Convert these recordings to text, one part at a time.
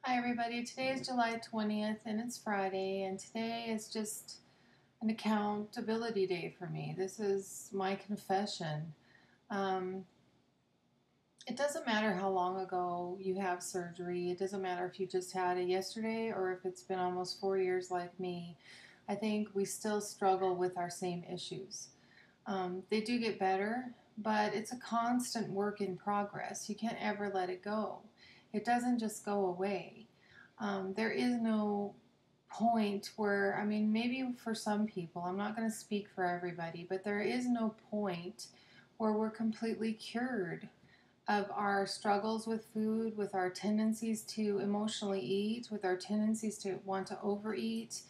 Hi everybody, today is July 20th and it's Friday, and today is just an accountability day for me. This is my confession. Um, it doesn't matter how long ago you have surgery. It doesn't matter if you just had it yesterday or if it's been almost 4 years like me. I think we still struggle with our same issues. They do get better, but it's a constant work in progress. You can't ever let it go. It doesn't just go away. There is no point where, I mean, maybe for some people, I'm not going to speak for everybody, but there is no point where we're completely cured of our struggles with food, with our tendencies to emotionally eat, with our tendencies to want to overeat,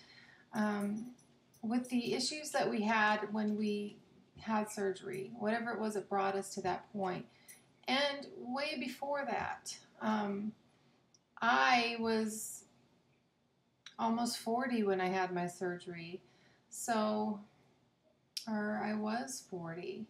um, with the issues that we had when we had surgery, whatever it was that brought us to that point. And way before that, I was almost 40 when I had my surgery. So, or I was 40.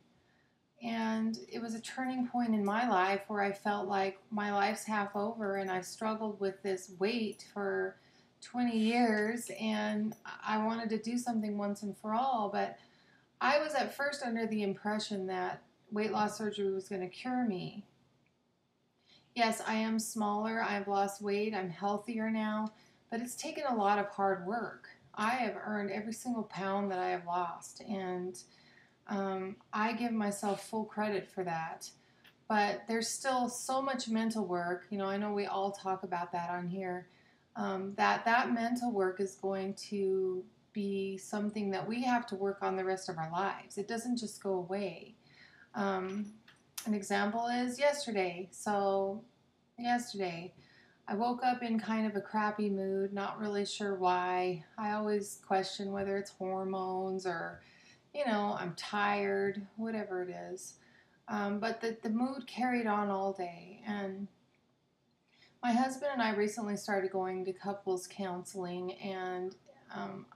And it was a turning point in my life where I felt like my life's half over and I've struggled with this weight for 20 years and I wanted to do something once and for all. But I was at first under the impression that weight loss surgery was going to cure me. Yes, I am smaller, I've lost weight, I'm healthier now, but it's taken a lot of hard work. I have earned every single pound that I have lost, and I give myself full credit for that. But there's still so much mental work. You know, I know we all talk about that on here. That mental work is going to be something that we have to work on the rest of our lives. It doesn't just go away. Um, an example is yesterday. So, yesterday, I woke up in kind of a crappy mood, not really sure why. I always question whether it's hormones or, I'm tired, whatever it is. But the mood carried on all day. And my husband and I recently started going to couples counseling, and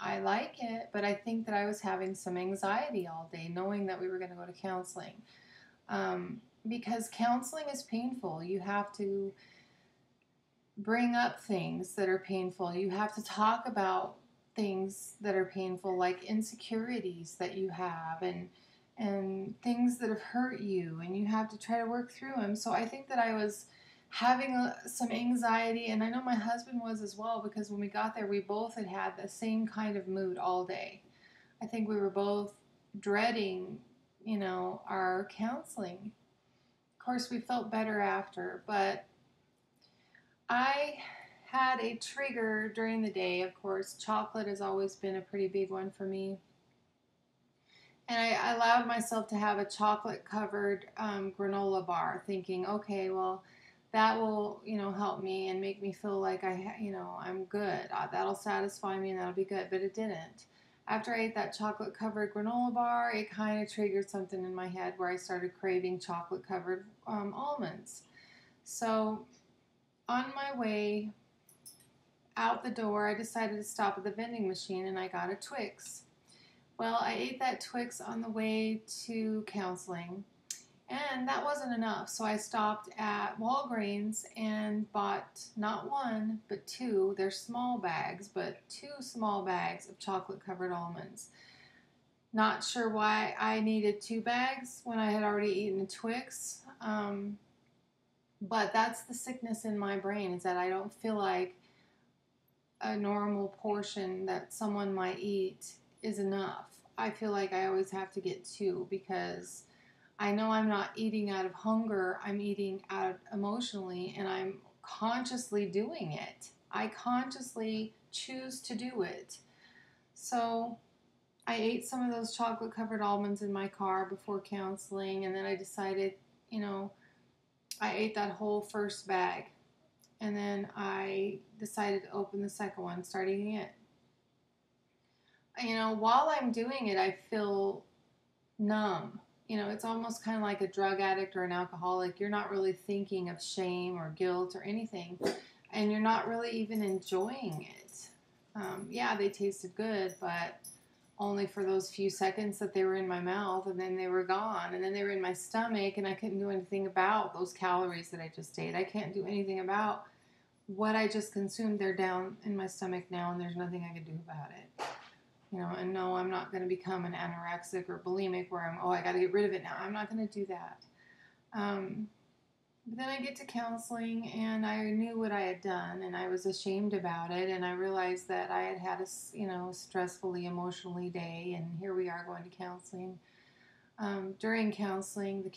I like it, but I think that I was having some anxiety all day knowing that we were going to go to counseling. Because counseling is painful. You have to bring up things that are painful. You have to talk about things that are painful, like insecurities that you have and things that have hurt you, and you have to try to work through them. So I think that I was having some anxiety, and I know my husband was as well, because when we got there, we both had the same kind of mood all day. I think we were both dreading, our counseling. Of course, we felt better after, but I had a trigger during the day. Of course, chocolate has always been a pretty big one for me. And I allowed myself to have a chocolate covered granola bar, thinking, okay, well, that will, help me and make me feel like I'm good. That'll satisfy me and that'll be good. But it didn't. After I ate that chocolate covered granola bar, it kind of triggered something in my head where I started craving chocolate covered almonds. So on my way out the door, I decided to stop at the vending machine and I got a Twix. Well, I ate that Twix on the way to counseling, and that wasn't enough. So I stopped at Walgreens and bought not one, but two. They're small bags, but two small bags of chocolate covered almonds. Not sure why I needed two bags when I had already eaten a Twix. But that's the sickness in my brain, is that I don't feel like a normal portion that someone might eat is enough. I feel like I always have to get two, because I know I'm not eating out of hunger, I'm eating out emotionally, and I'm consciously doing it. I consciously choose to do it. So I ate some of those chocolate covered almonds in my car before counseling, and then I decided, I ate that whole first bag. And then I decided to open the second one, start eating it. While I'm doing it, I feel numb. It's almost kind of like a drug addict or an alcoholic. You're not really thinking of shame or guilt or anything, and you're not really even enjoying it. Yeah, they tasted good, but only for those few seconds that they were in my mouth, and then they were gone, and then they were in my stomach, and I couldn't do anything about those calories that I just ate. I can't do anything about what I just consumed, they're down in my stomach now, and there's nothing I can do about it. You know, and no, I'm not going to become an anorexic or bulimic where I got to get rid of it now. I'm not going to do that. Um, but then I get to counseling, and I knew what I had done, and I was ashamed about it, and I realized that I had had a, stressfully, emotionally day, and here we are going to counseling. During counseling, the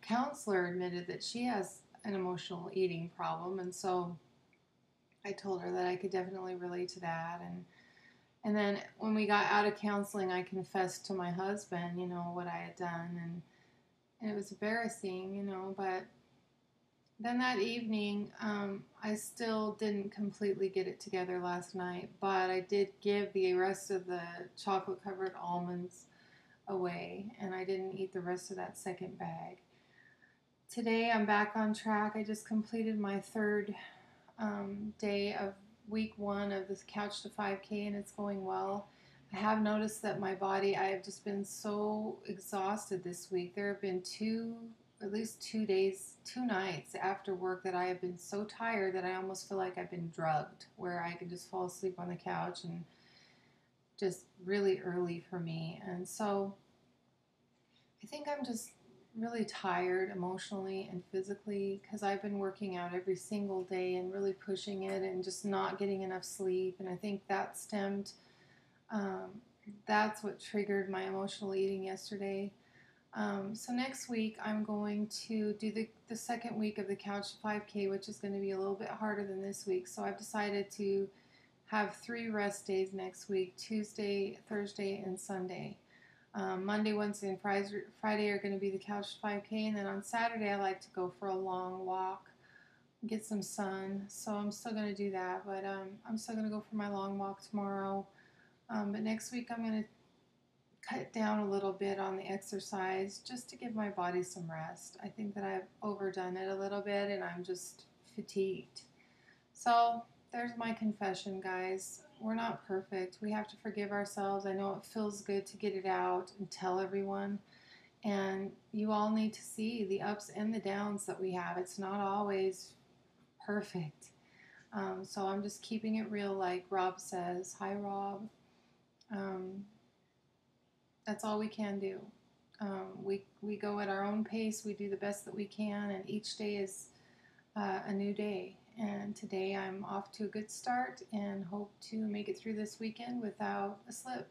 counselor admitted that she has an emotional eating problem, and so I told her that I could definitely relate to that. And then when we got out of counseling, I confessed to my husband, what I had done, and it was embarrassing, but then that evening, I still didn't completely get it together last night, but I did give the rest of the chocolate covered almonds away, and I didn't eat the rest of that second bag. Today, I'm back on track. I just completed my third day of week 1 of this Couch to 5K, and it's going well. I have noticed that my body, I have just been so exhausted this week. There have been at least 2 days, 2 nights after work that I have been so tired that I almost feel like I've been drugged, where I can just fall asleep on the couch, and just really early for me. And so I think I'm just really tired emotionally and physically because I've been working out every single day and really pushing it and just not getting enough sleep. And I think um, that's what triggered my emotional eating yesterday. So next week I'm going to do the second week of the Couch 5K, which is going to be a little bit harder than this week. So I've decided to have 3 rest days next week: Tuesday, Thursday, and Sunday. Monday, Wednesday, and Friday are going to be the Couch 5K, and then on Saturday I like to go for a long walk, get some sun. So I'm still going to do that, but I'm still going to go for my long walk tomorrow. But next week I'm going to cut down a little bit on the exercise just to give my body some rest. I think that I've overdone it a little bit, and I'm just fatigued. So there's my confession, guys. We're not perfect. We have to forgive ourselves. I know it feels good to get it out and tell everyone. And you all need to see the ups and the downs that we have. It's not always perfect. So I'm just keeping it real, like Rob says. Hi, Rob. Um, that's all we can do. We go at our own pace. We do the best that we can, and each day is a new day. And today I'm off to a good start and hope to make it through this weekend without a slip.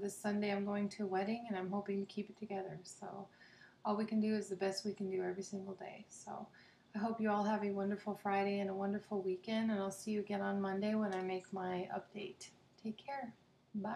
This Sunday I'm going to a wedding, and I'm hoping to keep it together. So all we can do is the best we can do every single day. So I hope you all have a wonderful Friday and a wonderful weekend, and I'll see you again on Monday when I make my update. Take care. Bye.